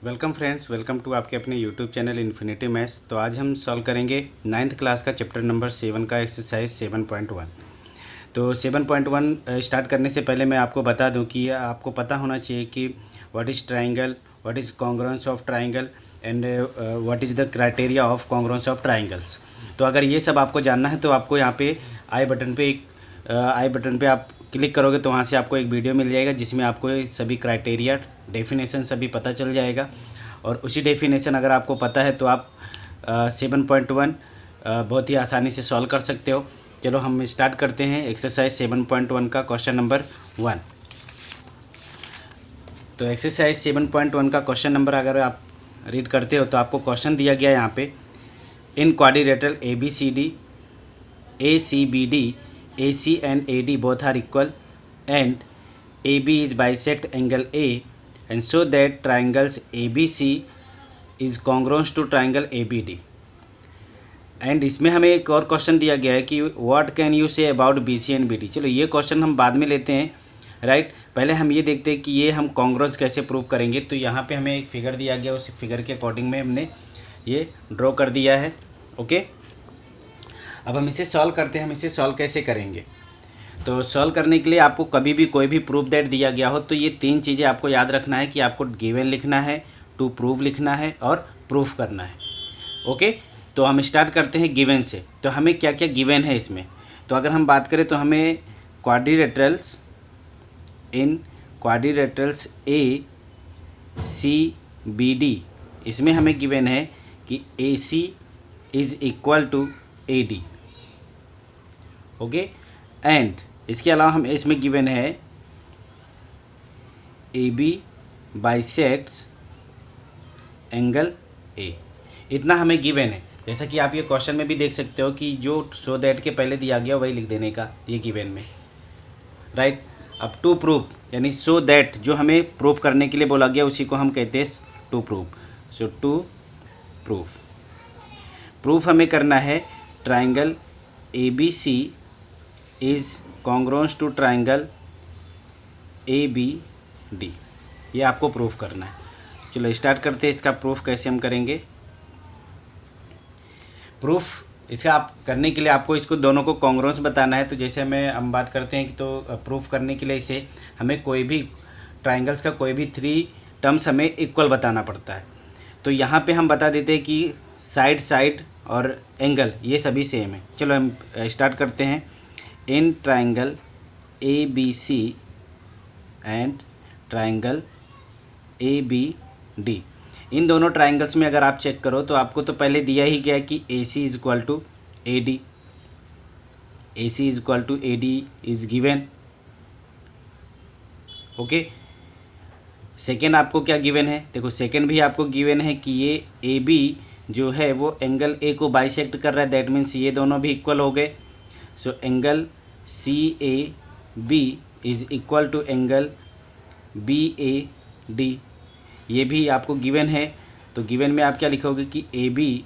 Welcome friends, welcome to आपके अपने YouTube channel infinity maths. तो आज हम सॉल्व करेंगे 9th क्लास का चैप्टर नंबर 7 का एक्सरसाइज 7.1। तो 7.1 स्टार्ट करने से पहले मैं आपको बता दूं कि आपको पता होना चाहिए कि what is triangle, what is congruence of triangle and what is the criteria of congruence of triangles. तो अगर ये सब आपको जानना है तो आपको यहाँ पे आई बटन पे आप क्लिक करोगे तो वहाँ से आपको एक वीडियो मिल जाएगा जिसमें आपको ये सभी क्राइटेरिया डेफिनेशन सभी पता चल जाएगा। और उसी डेफिनेशन अगर आपको पता है तो आप 7.1 बहुत ही आसानी से सॉल्व कर सकते हो। चलो हम स्टार्ट करते हैं एक्सरसाइज 7.1 का क्वेश्चन नंबर 1। तो एक्सरसाइज 7.1 का क्वेश्चन नंबर अगर आप रीड करते हो तो आपको क्वेश्चन दिया गया है यहाँ पे, इन quadrilateral ACBD AC and AD both are equal and AB is bisect angle A and so that triangles ABC is congruent to triangle ABD। And इसमें हमें एक और क्वेश्चन दिया गया है कि what can you say about BC and BD। चलो ये क्वेश्चन हम बाद में लेते हैं, राइट। पहले हम ये देखते हैं कि ये हम कॉन्ग्रुएंस कैसे प्रूव करेंगे। तो यहाँ पे हमें एक फिगर दिया गया, उस फिगर के अकॉर्डिंग में हमने ये ड्रॉ कर दिया है। ओके, अब हम इसे सॉल्व करते हैं। हम इसे सॉल्व कैसे करेंगे? तो सॉल्व करने के लिए आपको कभी भी कोई भी प्रूफ दैट दिया गया हो तो ये तीन चीज़ें आपको याद रखना है कि आपको गिवन लिखना है, टू प्रूव लिखना है और प्रूफ करना है। ओके, तो हम स्टार्ट करते हैं गिवन से। तो हमें क्या क्या गिवन है इसमें? तो अगर हम बात करें तो हमें क्वाड्रिलेटरल्स ACBD इसमें हमें गिवन है कि AC is equal to AD। Okay, and इसके अलावा हम इसमें गिवन है AB बाइसेक्ट्स एंगल A। इतना हमें गिवन है। जैसा कि आप ये क्वेश्चन में भी देख सकते हो कि जो सो दैट के पहले दिया गया वही लिख देने का, ये गिवन में, राइट। अब टू प्रूफ यानी सो दैट जो हमें प्रूफ करने के लिए बोला गया उसी को हम कहते हैं to proof. So to proof हमें करना है triangle ABC is congruent to triangle ABD। ये आपको प्रूफ करना है। चलो स्टार्ट करते हैं। इसका प्रूफ कैसे हम करेंगे? प्रूफ इसका आप करने के लिए आपको इसको दोनों को कॉन्ग्रुएंस बताना है। तो जैसे हम बात करते हैं कि तो प्रूफ करने के लिए इसे हमें कोई भी ट्राइंगल्स का कोई भी 3 टर्म्स हमें इक्वल बताना पड़ता है। तो यहाँ पे हम बता देते हैं कि साइड और एंगल ये सभी सेम है। चलो हम स्टार्ट करते हैं। In triangle ABC and triangle ABD, इन दोनों ट्राइंगल्स में अगर आप चेक करो तो आपको तो पहले दिया ही गया है कि AC is equal to AD, AC is equal to AD is given. Okay, second आपको क्या गिवन है? देखो सेकेंड भी आपको गिवन है कि ये AB जो है वो एंगल A को बाइसेक्ट कर रहा है, दैट मीन्स ये दोनों भी इक्वल हो गए। So angle CAB is equal to angle BAD, ये भी आपको गिवन है। तो गिवन में आप क्या लिखोगे कि AB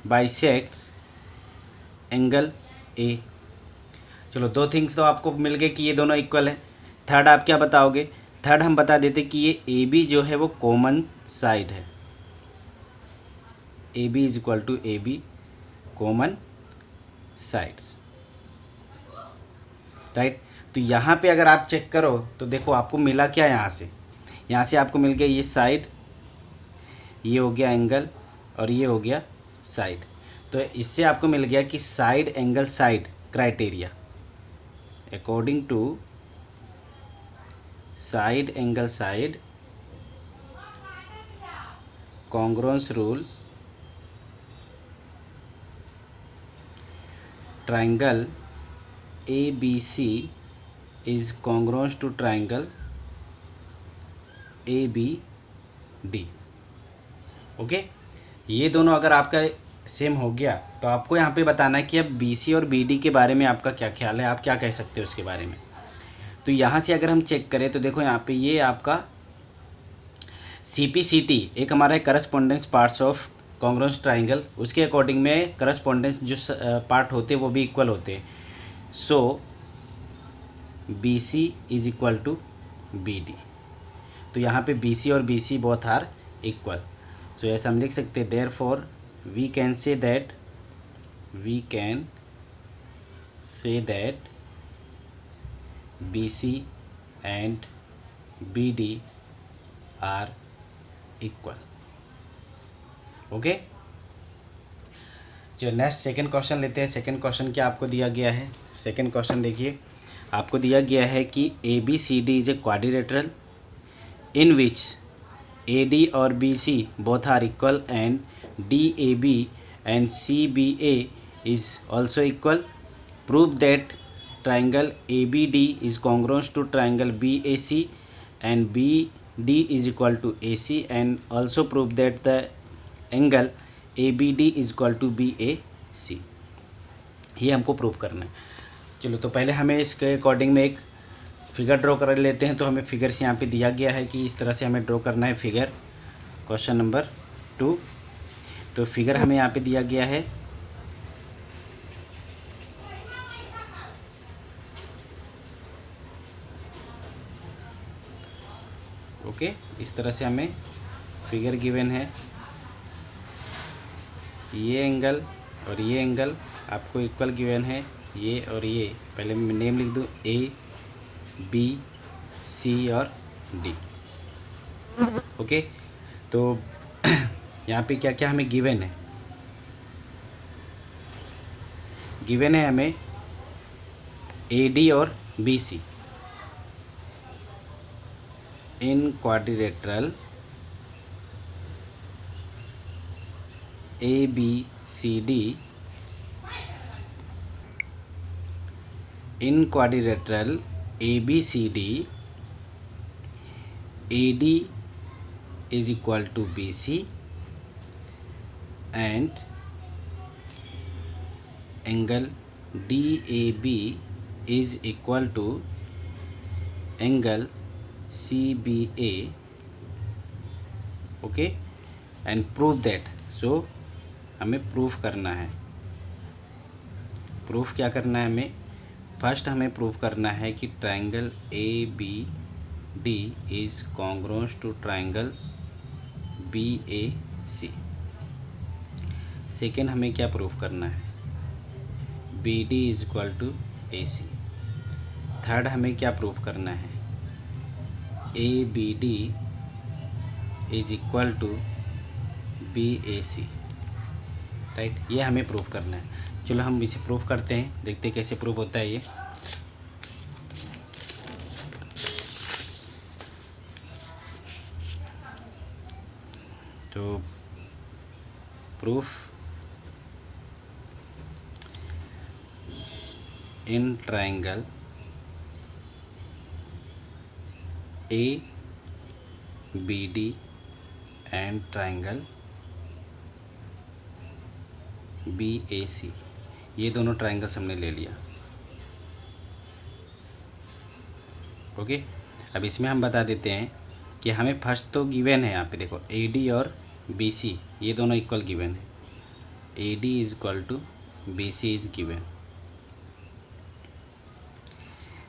बाइसेक्ट्स एंगल A। चलो दो थिंग्स तो आपको मिल गए कि ये दोनों इक्वल है। थर्ड आप क्या बताओगे? थर्ड हम बता देते कि ये AB जो है वो कॉमन साइड है। AB is equal to AB common sides, right. तो यहाँ पे अगर आप चेक करो तो देखो आपको मिला क्या यहाँ से आपको मिल गया ये साइड, ये हो गया एंगल और ये हो गया साइड। तो इससे आपको मिल गया कि side angle side criteria, according to side angle side congruence rule, triangle ABC is congruent to triangle ABD। Okay, ये दोनों अगर आपका सेम हो गया तो आपको यहाँ पे बताना है कि अब BC और BD के बारे में आपका क्या ख्याल है, आप क्या कह सकते हो उसके बारे में। तो यहाँ से अगर हम चेक करें तो देखो यहाँ पे ये आपका CPCT एक हमारा है correspondence parts of congruent triangle, उसके अकॉर्डिंग में करस्पॉन्डेंस जो पार्ट होते हैं वो भी इक्वल होते हैं। So BC is equal to BD। तो तो यहाँ पे बी सी और B C both are equal. So ऐसा हम लिख सकते हैं, therefore we can say that B C and B D are equal. Okay, जो नेक्स्ट सेकंड क्वेश्चन लेते हैं। सेकंड क्वेश्चन क्या आपको दिया गया है? सेकंड क्वेश्चन देखिए, आपको दिया गया है कि A B C D is a quadrilateral in which A D और B C both are equal and D A B and C B A is also equal. Prove that triangle ABD is congruous to triangle BAC and BD is equal to AC, and also prove that the angle ABD is equal to BAC। ये हमको prove करना है। चलो, तो पहले हमें इसके according में एक फिगर ड्रॉ कर लेते हैं। तो हमें फिगर्स यहाँ पे दिया गया है कि इस तरह से हमें ड्रॉ करना है फिगर। क्वेश्चन नंबर 2, तो फिगर हमें यहाँ पे दिया गया है। ओके, इस तरह से हमें फिगर गिवन है। ये एंगल और ये एंगल आपको इक्वल गिवन है, ये और ये। पहले मैं नेम लिख दूँ, ए बी सी और डी। ओके, तो यहाँ पे क्या क्या हमें गिवन है? गिवन है हमें ए डी और B C in quadrilateral ABCD, in quadrilateral ABCD AD is equal to BC and angle DAB is equal to angle CBA। Okay, and prove that. So हमें प्रूफ करना है। Proof क्या करना है हमें? फर्स्ट हमें proof करना है कि triangle ABD is congruent to triangle BAC। Second हमें क्या प्रूफ करना है? BD is equal to AC। Third हमें क्या प्रूफ करना है? ABD is equal to BAC। Right, ये हमें प्रूफ करना है। चलो हम इसे प्रूफ करते हैं, देखते हैं कैसे प्रूफ होता है ये। तो proof in triangle ABD and triangle BAC, ये दोनों ट्राइंगल्स हमने ले लिया। ओके, अब इसमें हम बता देते हैं कि हमें फर्स्ट तो गिवन है। यहाँ पे देखो AD और BC ये दोनों इक्वल गिवन है। AD is equal to BC is given.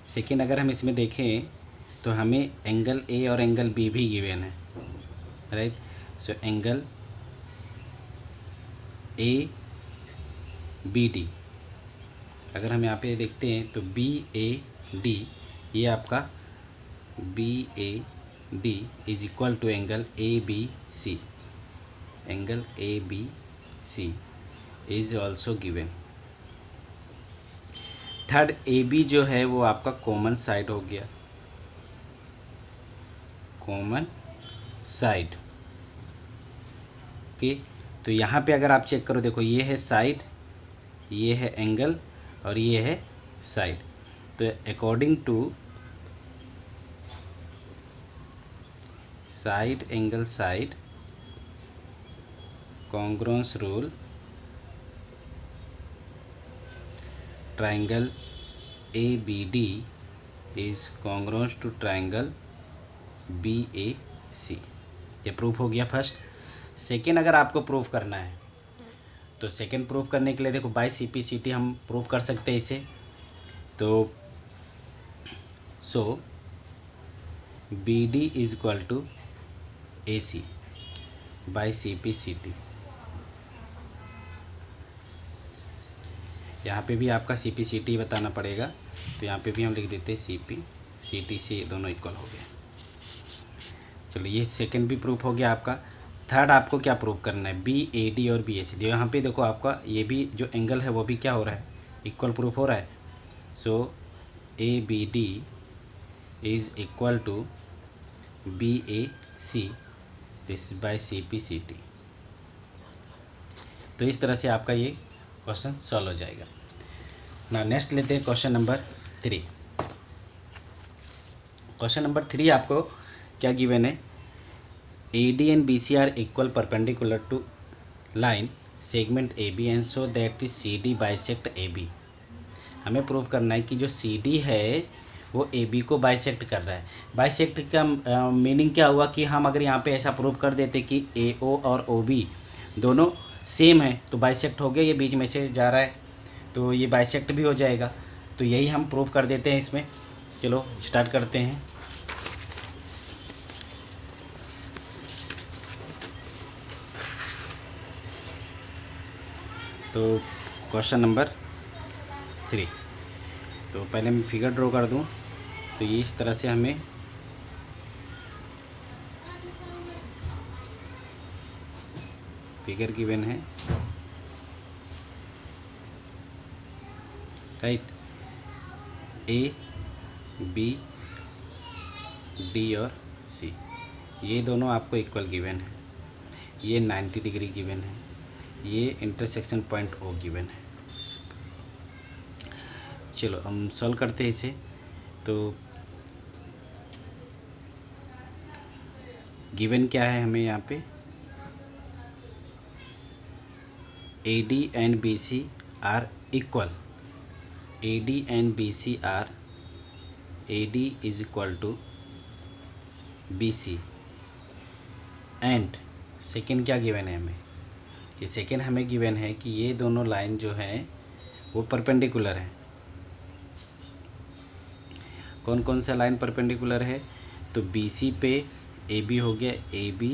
Second, अगर हम इसमें देखें तो हमें एंगल A और एंगल B भी गिवन है। राइट, सो एंगल ABD, अगर हम यहाँ पे देखते हैं तो BAD, ये आपका BAD is equal to angle ABC। Angle ABC is also given. Third, AB जो है वो आपका कॉमन साइड हो गया, कॉमन साइड। ओके, तो यहाँ पे अगर आप चेक करो, देखो ये है साइड, ये है एंगल और ये है साइड। तो according to side angle side congruence rule, triangle ABD is congruent to triangle BAC। ये प्रूफ हो गया फर्स्ट। सेकेंड, अगर आपको प्रूफ करना है तो सेकेंड प्रूफ करने के लिए देखो बाय CPCT हम प्रूफ कर सकते हैं इसे। तो B D is equal to A C by C P C T. यहाँ पे भी आपका सी पी सी टी बताना पड़ेगा, तो यहाँ पे भी हम लिख देते हैं सी पी सी टी से दोनों इक्वल हो गए। चलो ये सेकंड भी प्रूफ हो गया आपका। थर्ड आपको क्या प्रूफ करना है, बी ए डी और बी ए सी। यहाँ पे देखो आपका ये भी जो एंगल है वो भी क्या हो रहा है, इक्वल प्रूफ हो रहा है। So A B D is equal to B A C this by C P C T. तो इस तरह से आपका ये क्वेश्चन सॉल्व हो जाएगा ना। नेक्स्ट लेते हैं क्वेश्चन नंबर 3। क्वेश्चन नंबर 3 आपको क्या गिवन है, A D and B C are equal perpendicular to line segment A B and so that is C D bisect A B. हमें प्रूव करना है कि जो सी डी है वो ए बी को बाइसेक्ट कर रहा है। बाइसेक्ट का मीनिंग क्या हुआ कि हम अगर यहाँ पे ऐसा प्रूव कर देते कि ए ओ और ओ बी दोनों सेम है तो बाइसेक्ट हो गया, ये बीच में से जा रहा है तो ये बाइसेक्ट भी हो जाएगा। तो यही हम प्रूव कर देते हैं इसमें। चलो स्टार्ट करते हैं। तो क्वेश्चन नंबर 3, तो पहले मैं फिगर ड्रॉ कर दूं। तो ये इस तरह से हमें फिगर गिवन है, राइट। ए बी डी और सी ये दोनों आपको इक्वल गिवन है, ये 90 डिग्री गिवन है, ये इंटरसेक्शन पॉइंट ओ गिवन है। चलो हम सॉल्व करते हैं इसे। तो गिवन क्या है हमें यहाँ पे, A D and B C are equal, A D and B C are, A D is equal to B C and second क्या गिवन है हमें, कि सेकेंड हमें गिवन है कि ये दोनों लाइन जो हैं वो परपेंडिकुलर है। कौन कौन सा लाइन परपेंडिकुलर है, तो बी सी पे ए बी हो गया, A B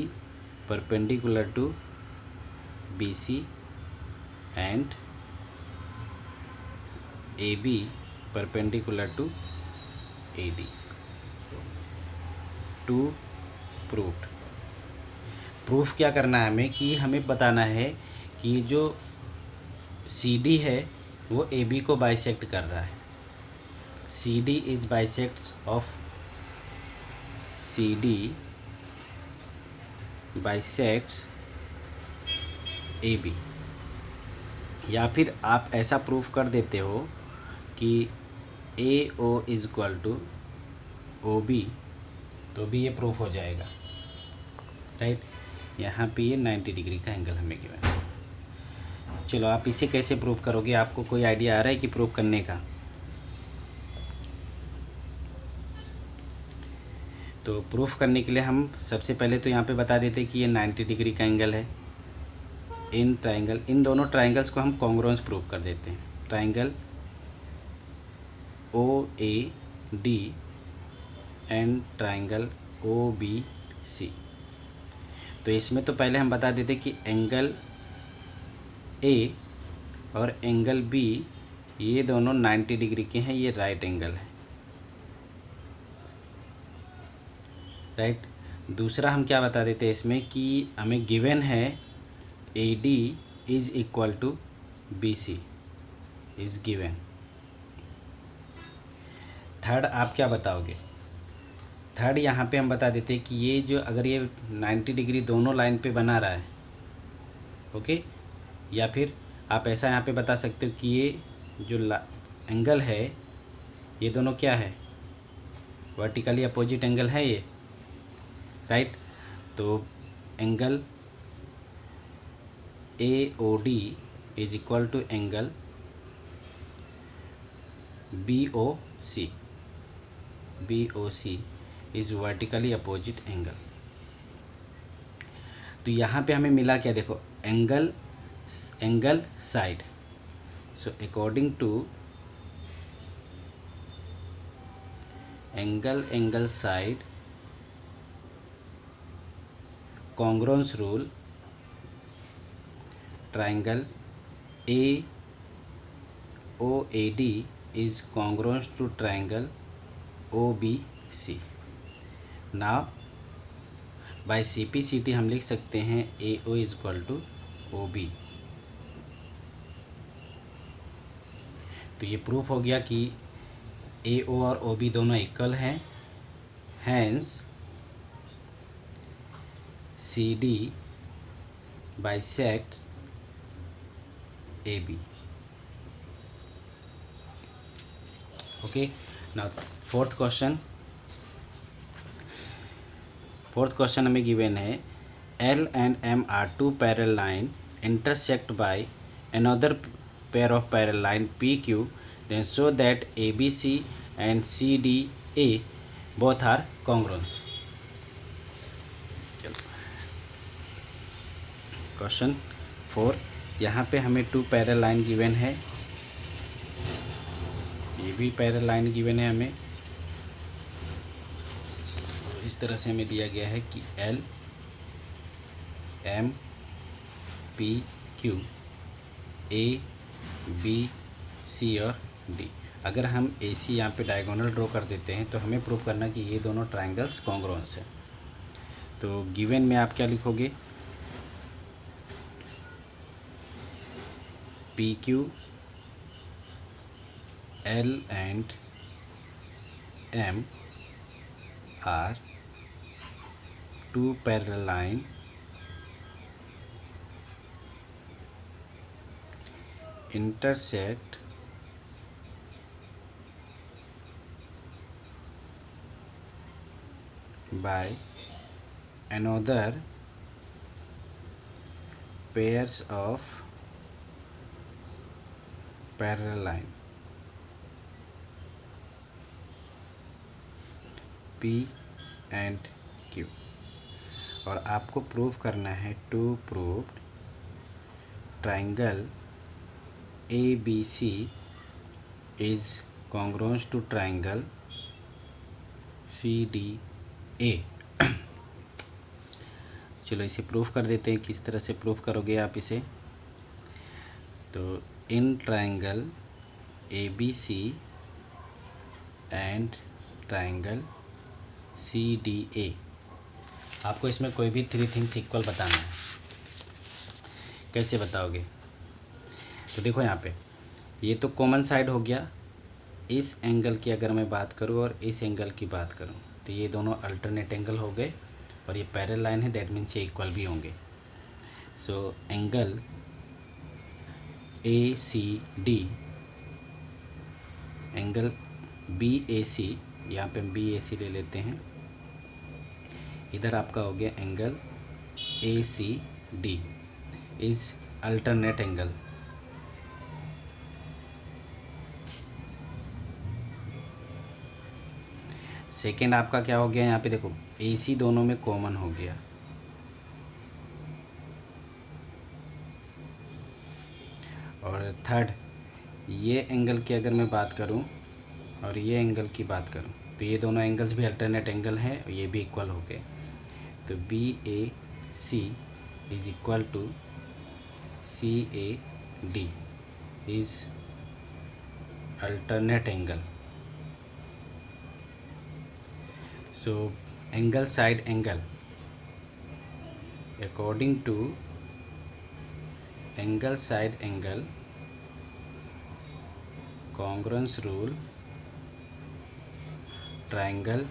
perpendicular to B C and A B perpendicular to A D. To proved. Proof क्या करना है हमें, कि हमें बताना है कि जो सी डी है वो ए बी को बाइसेक्ट कर रहा है। C D is bisects of, C D bisects A B. या फिर आप ऐसा प्रूफ कर देते हो कि A O is equal to O B, तो भी ये प्रूफ हो जाएगा, राइट। यहाँ पे ये 90 डिग्री का एंगल हमें गिवन है। चलो आप इसे कैसे प्रूफ करोगे, आपको कोई आइडिया आ रहा है कि प्रूफ करने का? तो प्रूफ करने के लिए हम सबसे पहले तो यहाँ पे बता देते हैं कि ये 90 डिग्री का एंगल है। इन ट्राइंगल, इन दोनों ट्राइंगल्स को हम कॉन्ग्रुएंस प्रूफ कर देते हैं। Triangle O A D and triangle O B C. तो इसमें तो पहले हम बता देते कि एंगल ए और एंगल बी ये दोनों 90 डिग्री के हैं, ये राइट एंगल है, राइट। दूसरा हम क्या बता देते हैं इसमें कि हमें गिवन है A D is equal to B C is given. Third आप क्या बताओगे? थर्ड यहाँ पे हम बता देते हैं कि ये जो अगर ये 90 डिग्री दोनों लाइन पे बना रहा है, ओके, या फिर आप ऐसा यहाँ पे बता सकते हो कि ये जो एंगल है ये दोनों क्या है, वर्टिकली अपोजिट एंगल है ये, राइट। तो angle A O D is equal to angle B O C, B O C is vertically opposite angle. तो यहाँ पे हमें मिला क्या, देखो angle, angle side. So according to angle, angle side congruence rule, triangle AOAD is congruent to triangle OBC. Now by CPCT हम लिख सकते हैं AO is equal to OB. तो ये प्रूफ हो गया कि AO और OB दोनों इक्वल हैं, hence CD bisects AB. Okay, now fourth question हमें गिवन है L and M are two parallel line intersect by another pair of parallel line PQ, then show that ABC and CDA both are congruent. Question 4, यहाँ पे हमें to parallel line given है, ये भी parallel line given है हमें, तो इस तरह से हमें दिया गया है कि L M P Q A B C और D. अगर हम AC यहाँ पे डायगोनल ड्रॉ कर देते हैं तो हमें प्रूव करना कि ये दोनों ट्राइंगल्स कॉन्ग्रुएंट है. तो गिवन में आप क्या लिखोगे, PQ L and M are two parallel line intersect by another pairs of parallel line P and Q. और आपको प्रूव करना है to proved triangle ABC is congruent to triangle CDA. चलो इसे प्रूफ कर देते हैं. किस तरह से प्रूफ करोगे आप इसे, तो in triangle ABC and triangle CDA आपको इसमें कोई भी थ्री थिंग्स इक्वल बताना है. कैसे बताओगे, तो देखो यहाँ पे ये तो कॉमन साइड हो गया. इस एंगल की अगर मैं बात करूँ और इस एंगल की बात करूँ तो ये दोनों अल्टरनेट एंगल हो गए और ये पैरेलल लाइन है, दैट मीन्स ये इक्वल भी होंगे. So angle ACD, angle BAC, यहाँ पे हम BAC ले लेते हैं, इधर आपका हो गया angle ACD is alternate angle. Second आपका क्या हो गया, यहाँ पे देखो AC दोनों में कॉमन हो गया. और थर्ड ये एंगल की अगर मैं बात करूं और ये एंगल की बात करूं तो ये दोनों एंगल्स भी अल्टरनेट एंगल हैं और ये भी इक्वल हो गए. तो BAC is equal to CAD is alternate angle. So angle side angle, according to angle side angle congruence rule, triangle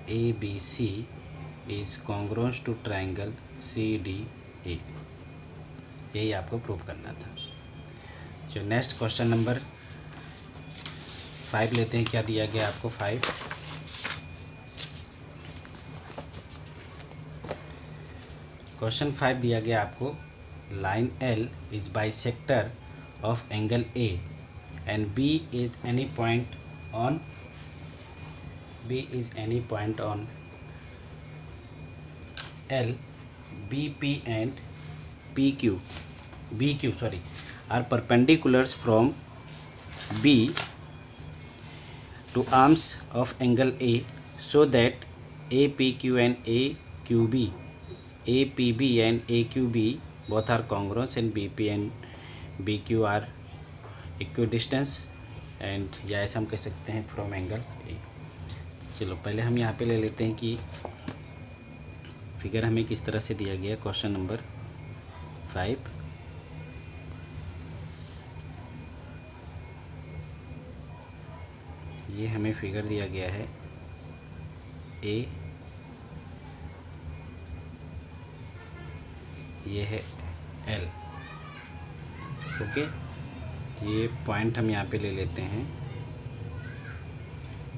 ABC is congruent to triangle CDA. यही आपको प्रूव करना था. जो नेक्स्ट क्वेश्चन नंबर 5 लेते हैं. क्या दिया गया आपको 5, क्वेश्चन 5 दिया गया आपको line L is bisector of angle A and B is any point on L. BP and BQ are perpendiculars from B to arms of angle A, so that APQ and AQB APB and AQB both are congruous and BP and BQ are equidistant and या ऐसा हम कह सकते हैं from angle A। चलो पहले हम यहाँ पे ले लेते हैं कि फिगर हमें किस तरह से दिया गया। क्वेश्चन नंबर 5, ये हमें फिगर दिया गया है A, ये है L। ओके, ये पॉइंट हम यहाँ पे ले लेते हैं।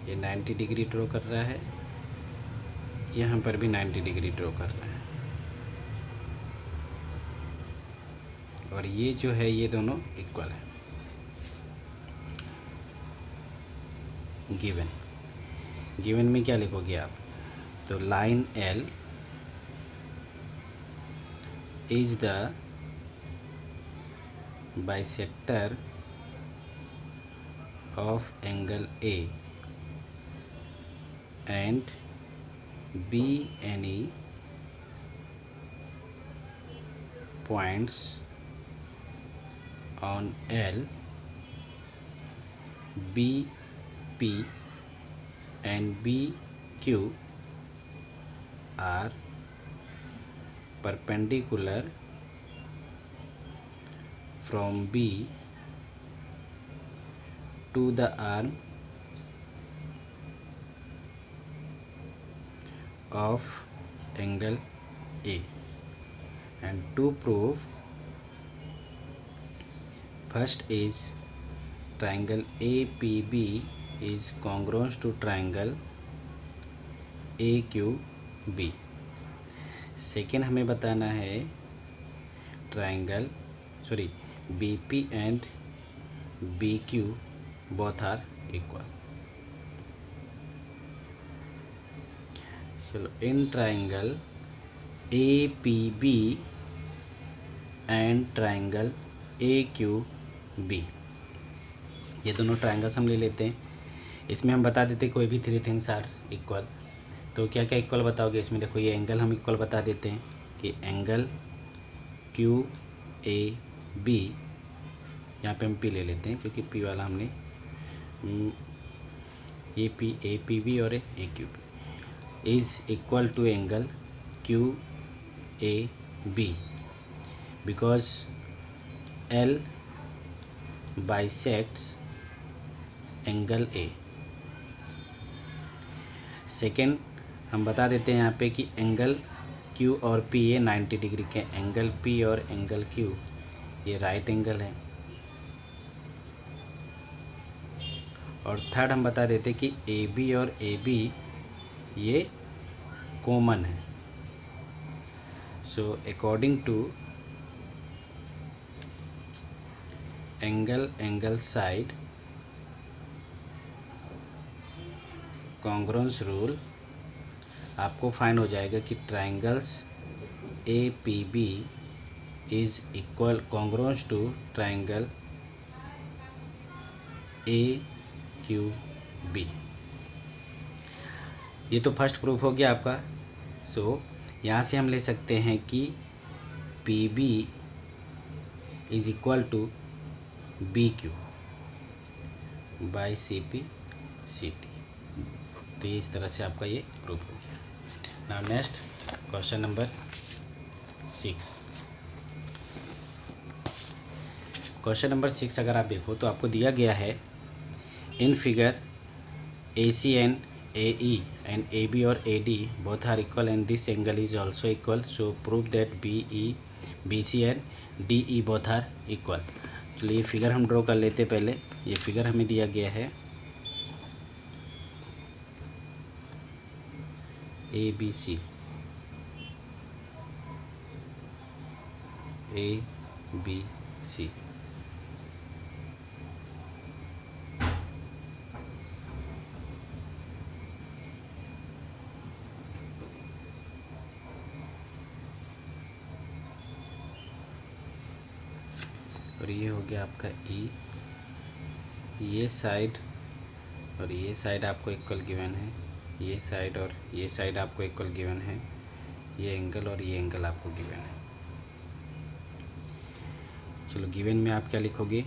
ये 90 डिग्री ड्रॉ कर रहा है, यहाँ पर भी 90 डिग्री ड्रॉ कर रहा है, और ये जो है ये दोनों इक्वल है। गिवन में क्या लिखोगे आप? तो line L is the bisector of angle A and B any points on L, BP and BQ are perpendicular from B to the arm of angle A, and to prove, first is triangle APB is congruous to triangle AQB। Second हमें बताना है triangle BP and BQ both are equal. चलो, in triangle APB and triangle AQB, ये दोनों triangles हम ले लेते हैं। इसमें हम बता देते कोई भी 3 थिंग्स आर इक्वल। तो क्या क्या इक्वल बताओगे इसमें? देखो, ये एंगल हम इक्वल बता देते हैं कि एंगल QAB, यहाँ पे हम P ले लेते हैं क्योंकि P वाला हमने APB और AQB is equal to angle QAB because L bisects angle A। Second हम बता देते हैं यहाँ पे कि एंगल Q और P ये 90 डिग्री के, एंगल P और एंगल Q ये राइट एंगल है। और थर्ड हम बता देते कि AB और AB ये कॉमन है। So according to angle side congruence rule, आपको फाइंड हो जाएगा कि triangles APB is equal congruence to triangle AQB। ये तो फर्स्ट प्रूफ हो गया आपका। सो यहाँ से हम ले सकते हैं कि PB is equal to BQ by CP/CT। तो ये इस तरह से आपका ये प्रूफ हो गया। Now next question number 6। Question number 6 अगर आप देखो तो आपको दिया गया है in figure AC and AE and AB और AD both are equal and this angle is also equal, so prove that BC and DE both are equal. चलिए फिगर हम ड्रॉ कर लेते पहले। ये फिगर हमें दिया गया है ABC, ABC। और ये हो गया आपका E। ये साइड और ये साइड आपको इक्वल गिवन है, ये साइड और ये साइड आपको इक्वल गिवन है। ये एंगल और ये एंगल आपको गिवन है। चलो गिवन में आप क्या लिखोगे,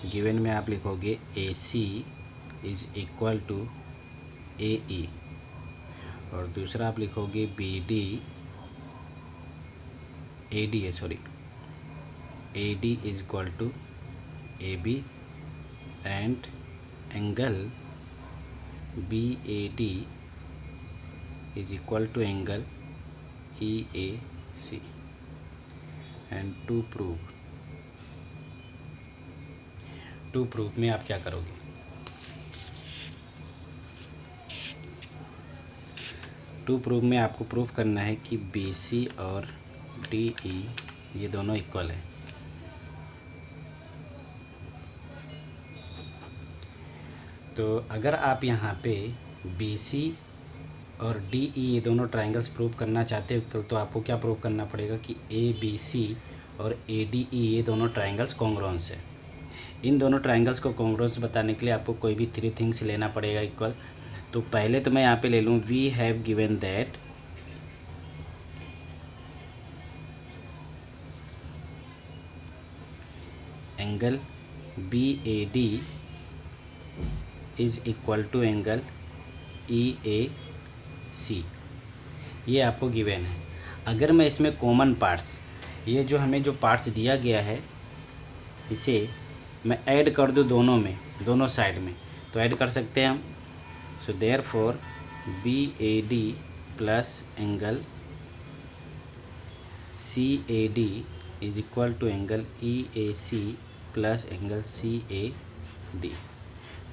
गिवन में आप लिखोगे AC is equal to AE, और दूसरा आप लिखोगे AD is equal to AB and angle BAD is equal to angle EAC। And to prove में आप क्या करोगे, टू प्रूव में आपको प्रूव करना है कि BC और DE ये दोनों इक्वल है। तो अगर आप यहाँ पे BC और DE ये दोनों ट्रायंगल्स प्रूव करना चाहते हो तो आपको क्या प्रूव करना पड़ेगा कि ABC और ADE ये दोनों ट्रायंगल्स कॉन्ग्रुएंस है। इन दोनों ट्रायंगल्स को कॉन्ग्रुएंस बताने के लिए आपको कोई भी 3 थिंग्स लेना पड़ेगा इक्वल। तो पहले तो मैं यहाँ पे ले लूँ, we have given that angle BAD is equal to angle EAC, ये आपको गिवन है। अगर मैं इसमें कॉमन पार्ट्स, ये जो हमें जो पार्ट्स दिया गया है इसे मैं ऐड कर दूँ दोनों में, दोनों साइड में, तो ऐड कर सकते हैं हम। So therefore BAD plus angle CAD is equal to angle EAC plus angle CAD।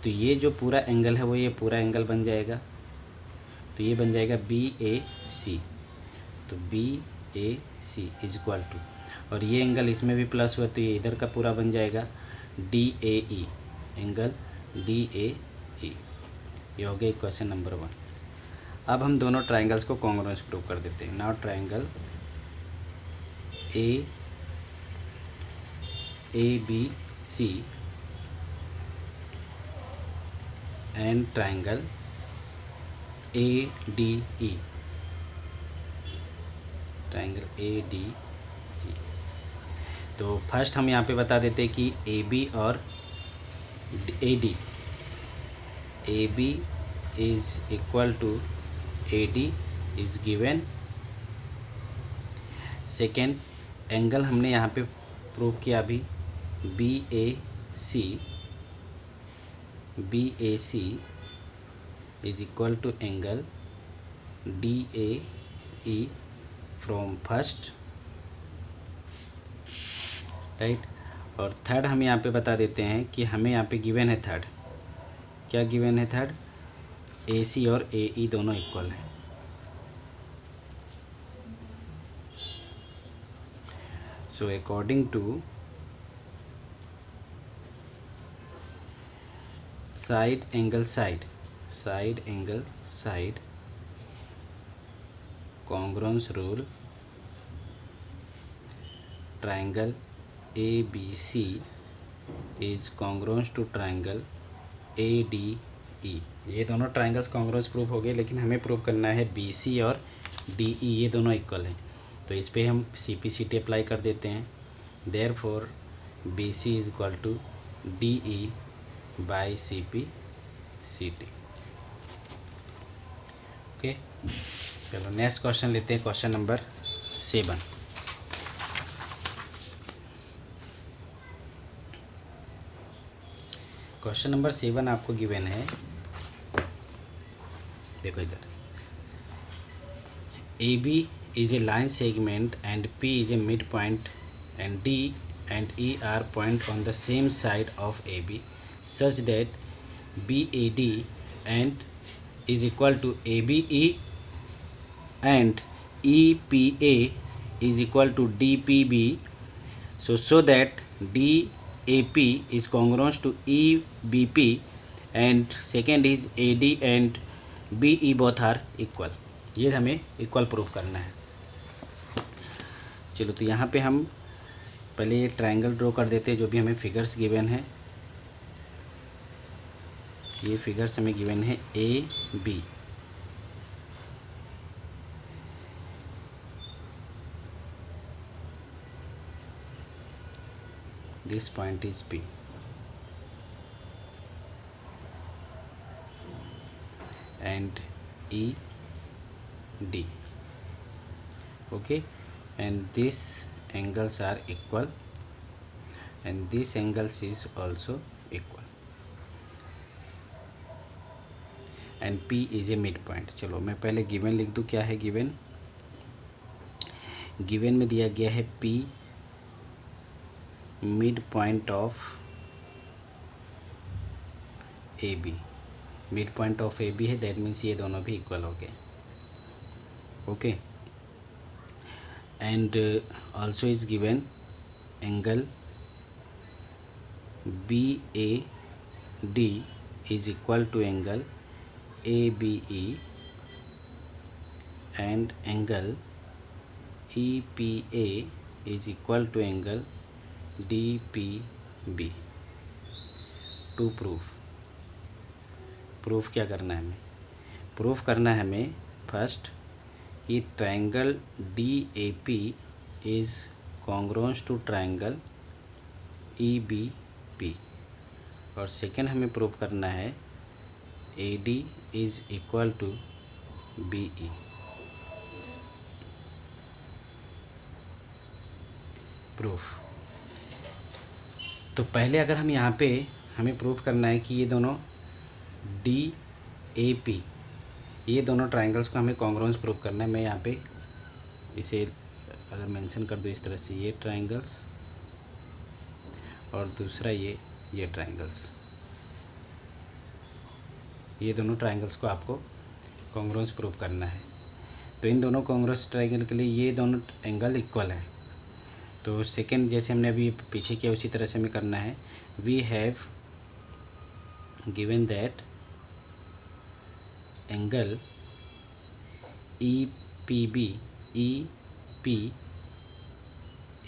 तो ये जो पूरा एंगल है वो ये पूरा एंगल बन जाएगा, तो ये बन जाएगा BAC। तो BAC इज इक्वल टू, और ये एंगल इसमें भी प्लस हुआ तो ये इधर का पूरा बन जाएगा DAE, एंगल DAE। ये हो गया इक्वेशन नंबर 1। अब हम दोनों ट्रायंगल्स को कॉन्ग्रुएंस प्रूव कर देते हैं। Now triangle ABC and triangle ADE, triangle ADE। तो फर्स्ट हम यहाँ पे बता देते हैं कि AB और AD, AB is equal to AD is given. Second angle हमने यहाँ पे प्रूव किया अभी, BAC is equal to angle DAE from first, right. और थर्ड हम यहाँ पे बता देते हैं कि हमें यहाँ पे गिवन है थर्ड, क्या गिवन है थर्ड, AC और AE दोनों इक्वल हैं। So according to side angle side congruence rule, triangle ABC is congruence to triangle ADE। ये दोनों ट्रायंगल्स कॉन्ग्रुएंस प्रूव हो गए, लेकिन हमें प्रूव करना है BC और DE ये दोनों इक्वल हैं। तो इस पे हम CP/CT अप्लाई कर देते हैं। Therefore BC is equal to DE by CP/CT। Okay, चलो नेक्स्ट क्वेश्चन लेते हैं, क्वेश्चन नंबर 7। क्वेश्चन नंबर 7 आपको गिवन है, देखो इधर, AB is a line segment and P is a midpoint and D and E are point on the same side of AB such that BAD and is equal to ABE and EPA is equal to DPB, so that DAP is congruous to EBP and second is AD and BE both are equal। ये हमें equal proof करना है। चलो तो यहाँ पे हम पहले ये ट्रायंगल ड्रॉ कर देते हैं, जो भी हमें फिगर्स गिवन है। ये फिगर्स हमें गिवन है AB, this point is P, and ED. Okay, and these angles are equal, and this angles is also equal, and P is a midpoint. चलो मैं पहले गिवन लिख दूँ. क्या है गिवन? गिवन में दिया गया है P mid point of A B. Mid point of A B है, दैट मीन्स ये दोनों भी इक्वल हो गए. Okay, and also is given angle B A D is equal to angle A B E, and angle E P A is equal to angle D P B. To proof क्या करना है हमें? Proof करना है हमें first कि triangle D A P is congruent to triangle E B P, और second हमें प्रूफ करना है A D is equal to B E. Proof. तो पहले अगर हम यहाँ पे हमें प्रूफ करना है कि ये दोनों डी ए पी, ये दोनों ट्रायंगल्स को हमें कॉन्ग्रुएंस प्रूफ करना है. मैं यहाँ पे इसे अगर मेंशन कर दूँ इस तरह से, ये ट्रायंगल्स और दूसरा ये ट्रायंगल्स, ये दोनों ट्रायंगल्स को आपको कॉन्ग्रुएंस प्रूफ करना है. तो इन दोनों कॉन्ग्रुएंस ट्रायंगल के लिए ये दोनों एंगल इक्वल है. तो सेकेंड जैसे हमने अभी पीछे किया उसी तरह से हमें करना है. We have given that angle E P B, E P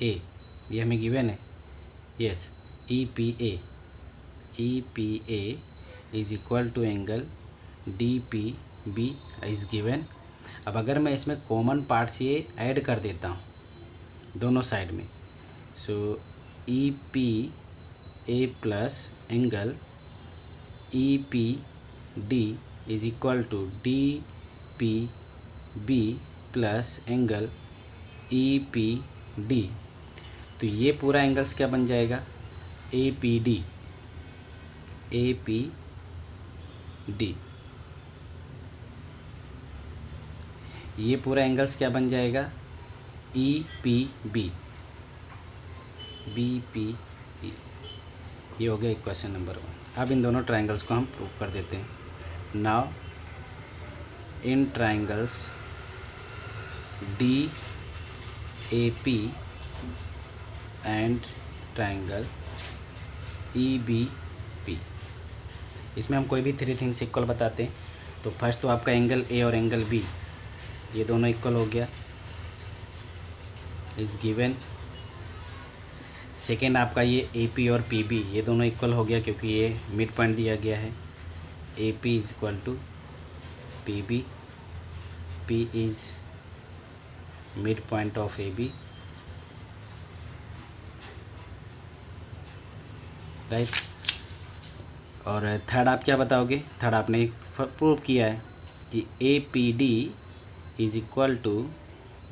A, ये हमें गिवन है. Yes, E P A is equal to angle D P B is given. अब अगर मैं इसमें कॉमन पार्ट्स ये ऐड कर देता हूँ दोनों साइड में, so E P A plus angle E P D is equal to D P B plus angle E P D. तो ये पूरा एंगल्स क्या बन जाएगा? A P D. ये पूरा एंगल्स क्या बन जाएगा? E P B, B P E. ये हो गया इक्वेशन नंबर 1. अब इन दोनों ट्रायंगल्स को हम प्रूव कर देते हैं. Now in triangles D A P and triangle E B P, इसमें हम कोई भी 3 थिंग्स इक्वल बताते हैं. तो फर्स्ट तो आपका एंगल ए और एंगल बी ये दोनों इक्वल हो गया, इज़ गिवन. सेकेंड आपका ये ए पी और पी बी ये दोनों इक्वल हो गया क्योंकि ये मिड पॉइंट दिया गया है. A P is equal to P B, P is mid point of A B, right. और थर्ड आप क्या बताओगे? थर्ड आपने प्रूव किया है कि A P D is equal to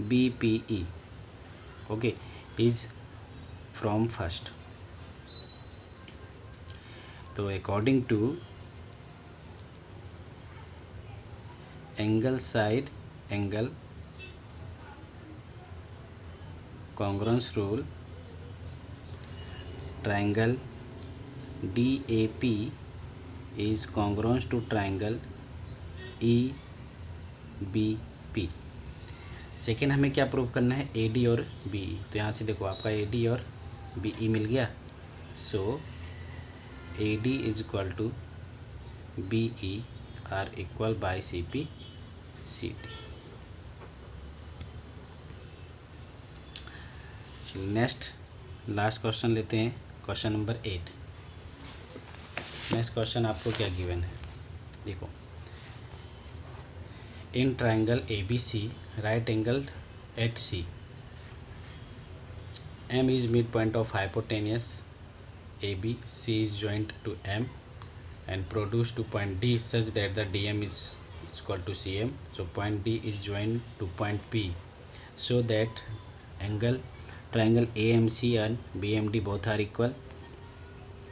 B P E. Okay, is from first. तो according to angle side angle congruence rule, triangle D A P is congruence to triangle E B P. Second हमें क्या prove करना है? A D और B E. तो यहाँ से देखो आपका ए डी और बी ई मिल गया. So A D is equal to B E are equal by C P C D. Next last question लेते हैं, क्वेश्चन नंबर 8. नेक्स्ट क्वेश्चन आपको क्या गिवन है? देखो, in triangle A B C right angle at C, M is mid point of hypotenuse AB, C is joined to M and produce to point D such that the DM is equal to CM. So point D is joined to point P so that triangle AMC and BMD both are equal.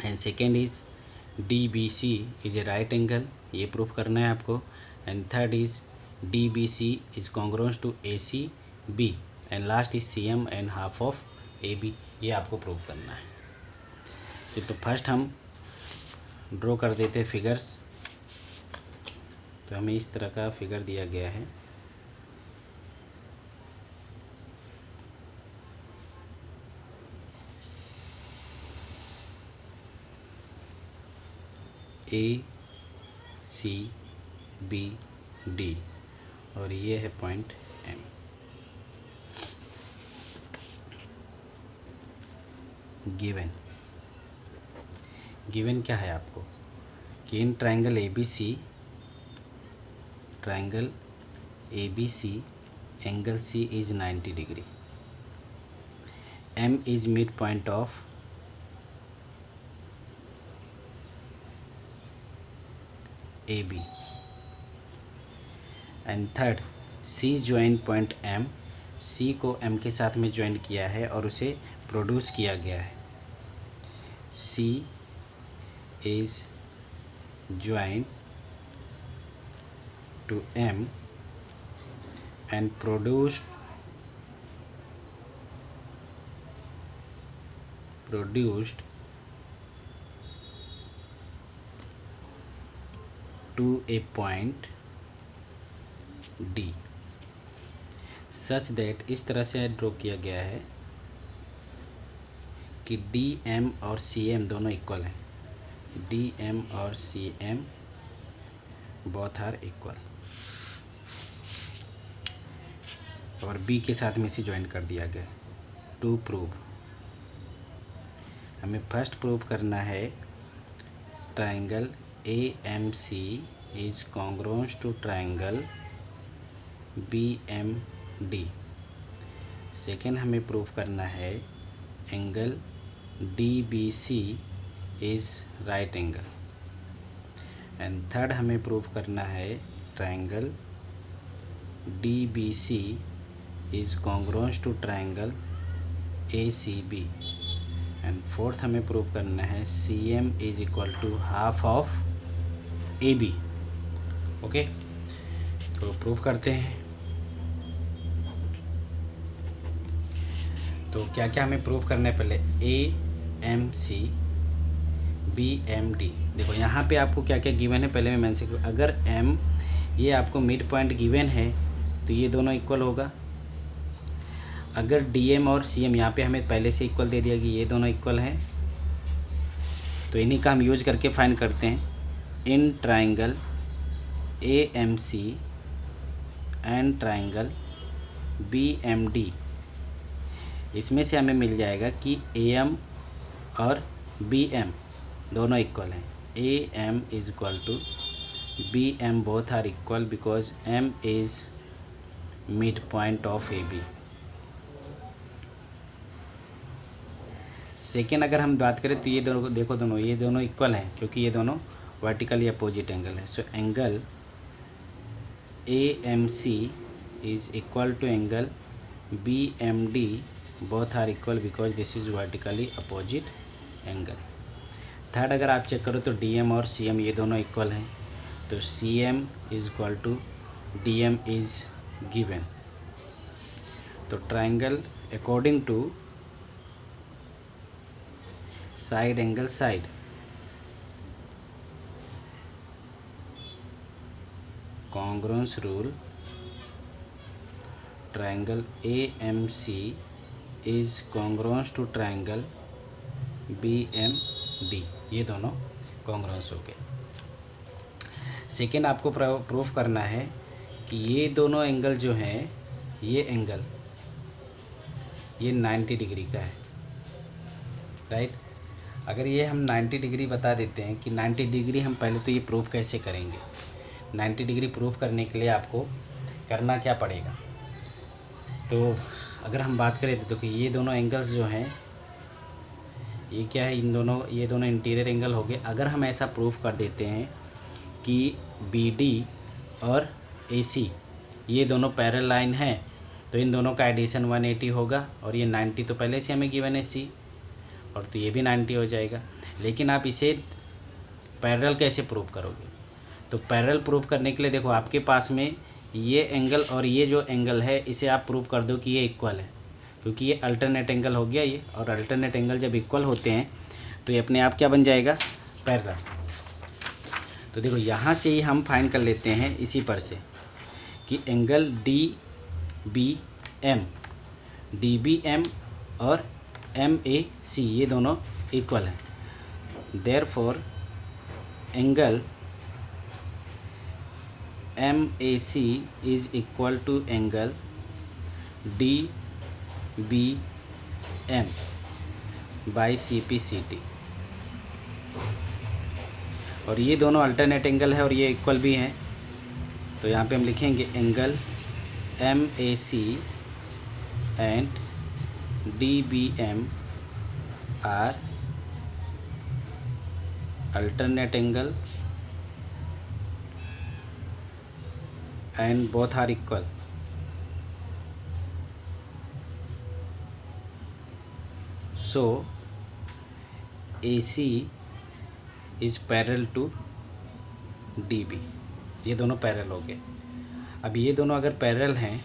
And second is DBC is a right angle, ये proof करना है आपको. And third is DBC is congruent to ACB and last is CM and half of AB, ये आपको proof करना है. तो first हम ड्रॉ कर देते हैं फिगर्स. तो हमें इस तरह का फिगर दिया गया है. ACBD और ये है पॉइंट M. गिवन क्या है आपको कि in triangle ABC angle C is 90 degree. M is mid point of AB and third C join point M. C को M के साथ में ज्वाइन किया है और उसे प्रोड्यूस किया गया है. C is joined to M and produced to a point D such that इस तरह से ड्रॉ किया गया है कि DM और CM दोनों इक्वल हैं. DM और CM बोथ आर इक्वल और B के साथ में इसे ज्वाइन कर दिया गया. टू प्रूव हमें फर्स्ट प्रूव करना है triangle AMC is congruent to triangle BMD. Second हमें प्रूव करना है angle DBC is right angle. And third हमें प्रूव करना है triangle DBC is congruent to triangle ACB. And fourth हमें प्रूव करना है CM is equal to half of AB. Okay, तो प्रूव करते हैं. तो क्या क्या हमें प्रूव करना है पहले AMC BMD. देखो यहाँ पे आपको क्या क्या गिवन है पहले मैं मेंशन करूँ. अगर M ये आपको मिड पॉइंट गिवन है तो ये दोनों इक्वल होगा. अगर DM और CM यहाँ पे हमें पहले से इक्वल दे दिया कि ये दोनों इक्वल हैं तो इन्हीं का हम यूज करके फाइंड करते हैं. In triangle AMC and triangle BMD इसमें से हमें मिल जाएगा कि AM और BM दोनों इक्वल हैं. AM is equal to BM both are equal because M is mid point of AB. Second अगर हम बात करें तो ये दोनों देखो ये दोनों इक्वल हैं क्योंकि ये दोनों वर्टिकली अपोजिट एंगल है. So angle AMC is equal to angle BMD both are equal because this is vertically opposite angle. Third अगर आप चेक करो तो DM और CM ये दोनों इक्वल हैं तो CM is equal to DM is given. तो triangle according to side angle side congruence rule triangle AMC is congruent to triangle BMD. ये दोनों कॉन्ग्रुएंस हो गए. सेकेंड आपको प्रूफ करना है कि ये दोनों एंगल जो हैं ये एंगल ये 90 डिग्री का है. राइट. अगर ये हम 90 डिग्री बता देते हैं कि 90 डिग्री हम पहले तो ये प्रूफ कैसे करेंगे. 90 डिग्री प्रूफ करने के लिए आपको करना क्या पड़ेगा. तो अगर हम बात करें तो कि ये दोनों एंगल्स जो हैं ये क्या है, ये दोनों इंटीरियर एंगल हो गए। अगर हम ऐसा प्रूफ कर देते हैं कि BD और AC ये दोनों पैरेलल लाइन हैं, तो इन दोनों का एडिशन 180 होगा, और ये 90 तो पहले से हमें गिवन है C, और तो ये भी 90 हो जाएगा। लेकिन आप इसे पैरेलल कैसे प्रूव करोगे? तो पैरेलल प्रूव करने के लिए देखो, आपके पास में ये एंगल और ये जो एंगल है इसे आप प्रूव कर दो कि ये इक्वल है, क्योंकि ये अल्टरनेट एंगल हो गया ये, और अल्टरनेट एंगल जब इक्वल होते हैं तो ये अपने आप क्या बन जाएगा, पैरेलल। तो देखो यहाँ से ही हम फाइंड कर लेते हैं इसी पर से कि एंगल DBM और MAC ये दोनों इक्वल हैं। Therefore angle MAC is equal to angle DBM by CPCT, और ये दोनों अल्टरनेट एंगल है और ये इक्वल भी हैं। तो यहाँ पे हम लिखेंगे angle MAC and DBM are alternate angle and both are equal. So AC is parallel to DB, ये दोनों पैरेलल हो गए। अब ये दोनों अगर पैरेलल हैं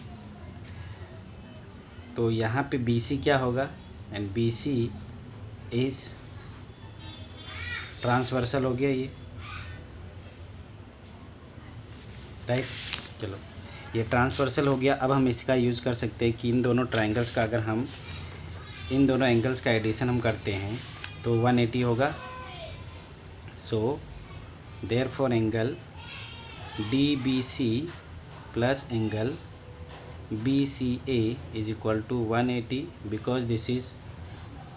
तो यहाँ पे BC क्या होगा, एंड BC इज ट्रांसवर्सल हो गया ये, राइट। चलो ये ट्रांसवर्सल हो गया। अब हम इसका यूज़ कर सकते हैं कि इन दोनों ट्राइंगल्स का, अगर हम इन दोनों एंगल्स का एडिशन हम करते हैं तो 180 होगा। So therefore angle DBC plus angle BCA is equal to 180 because this is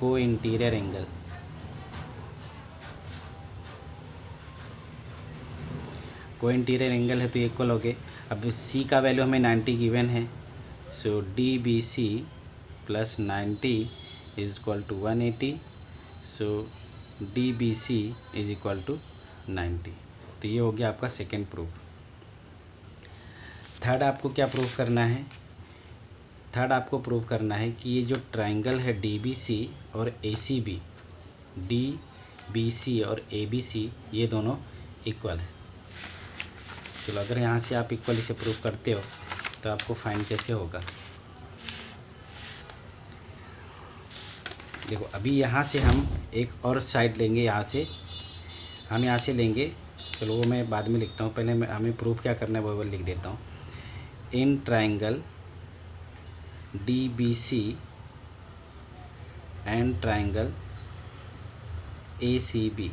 co-interior angle. Co-interior angle है तो इक्वल हो गए। अब C का वैल्यू हमें 90 गिवन है, so DBC plus 90 is equal to 180, so DBC is equal to 90। तो ये हो गया आपका सेकेंड प्रूफ। थर्ड आपको क्या प्रूफ करना है? थर्ड आपको प्रूव करना है कि ये जो ट्राइंगल है DBC और ACB, DBC और ABC ये दोनों इक्वल है। चलो अगर यहाँ से आप इक्वल इसे प्रूव करते हो तो आपको फाइंड कैसे होगा? देखो अभी यहाँ से हम एक और साइड लेंगे, हम यहाँ से लेंगे। चलो वो मैं बाद में लिखता हूँ, पहले हमें प्रूफ क्या करना है वो लिख देता हूँ। In triangle DBC and triangle ACB,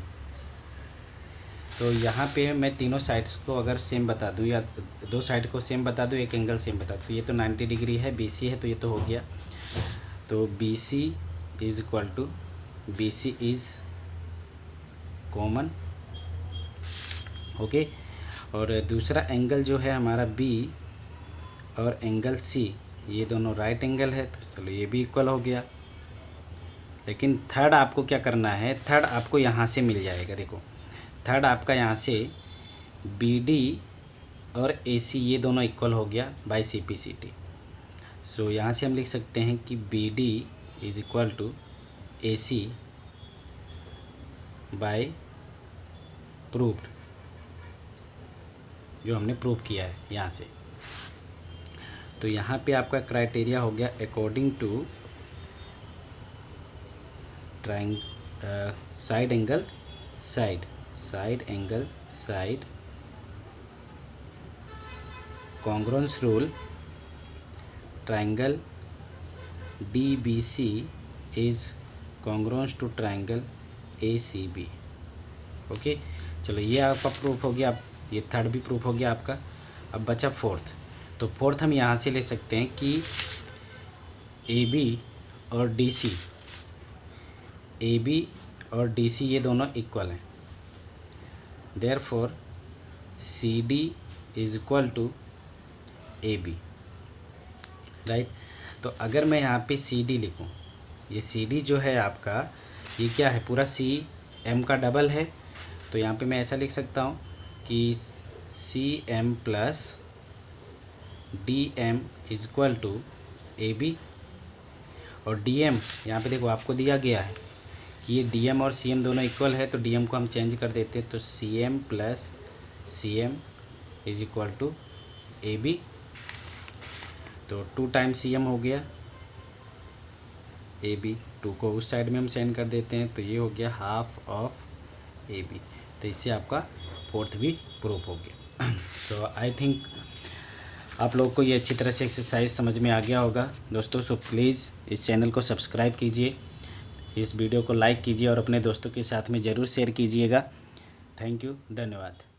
तो यहाँ पे मैं तीनों साइड्स को अगर सेम बता दूँ या दो साइड को सेम बता दूँ, एक एंगल सेम बता दूँ, तो ये तो 90 डिग्री है, BC है तो ये तो हो गया। तो BC is equal to, BC is common, okay. और दूसरा एंगल जो है हमारा B और एंगल C ये दोनों राइट एंगल है, तो चलो ये भी इक्वल हो गया। लेकिन थर्ड आपको क्या करना है? थर्ड आपको यहाँ से मिल जाएगा। देखो थर्ड आपका यहाँ से BD और AC ये दोनों इक्वल हो गया बाय CPCT। सो यहाँ से हम लिख सकते हैं कि BD is equal to AC by proved, जो हमने प्रूव किया है यहाँ से। तो यहाँ पे आपका क्राइटेरिया हो गया according to side angle side congruence rule, triangle DBC is congruence to triangle ACB, okay. चलो ये आपका प्रूफ हो गया। अब ये थर्ड भी प्रूफ हो गया आपका। अब बचा फोर्थ। तो फोर्थ हम यहाँ से ले सकते हैं कि AB और DC ये दोनों इक्वल हैं। Therefore CD is equal to AB, right. तो अगर मैं यहाँ पे CD लिखूँ, ये CD जो है आपका ये क्या है, पूरा सी एम का डबल है, तो यहाँ पे मैं ऐसा लिख सकता हूँ कि C M plus D M is equal to A B. और डी एम यहाँ पर देखो आपको दिया गया है कि ये डी एम और सी एम दोनों इक्वल है, तो डी एम को हम चेंज कर देते हैं, तो C M plus C M is equal to A B. तो 2 टाइम्स सी एम हो गया, ए बी 2 को उस साइड में हम सेंड कर देते हैं, तो ये हो गया हाफ ऑफ ए बी। तो इससे आपका फोर्थ भी प्रूफ हो गया। तो आई थिंक आप लोग को ये अच्छी तरह से एक्सरसाइज समझ में आ गया होगा दोस्तों। सो प्लीज़ इस चैनल को सब्सक्राइब कीजिए, इस वीडियो को लाइक कीजिए और अपने दोस्तों के साथ में ज़रूर शेयर कीजिएगा। थैंक यू, धन्यवाद।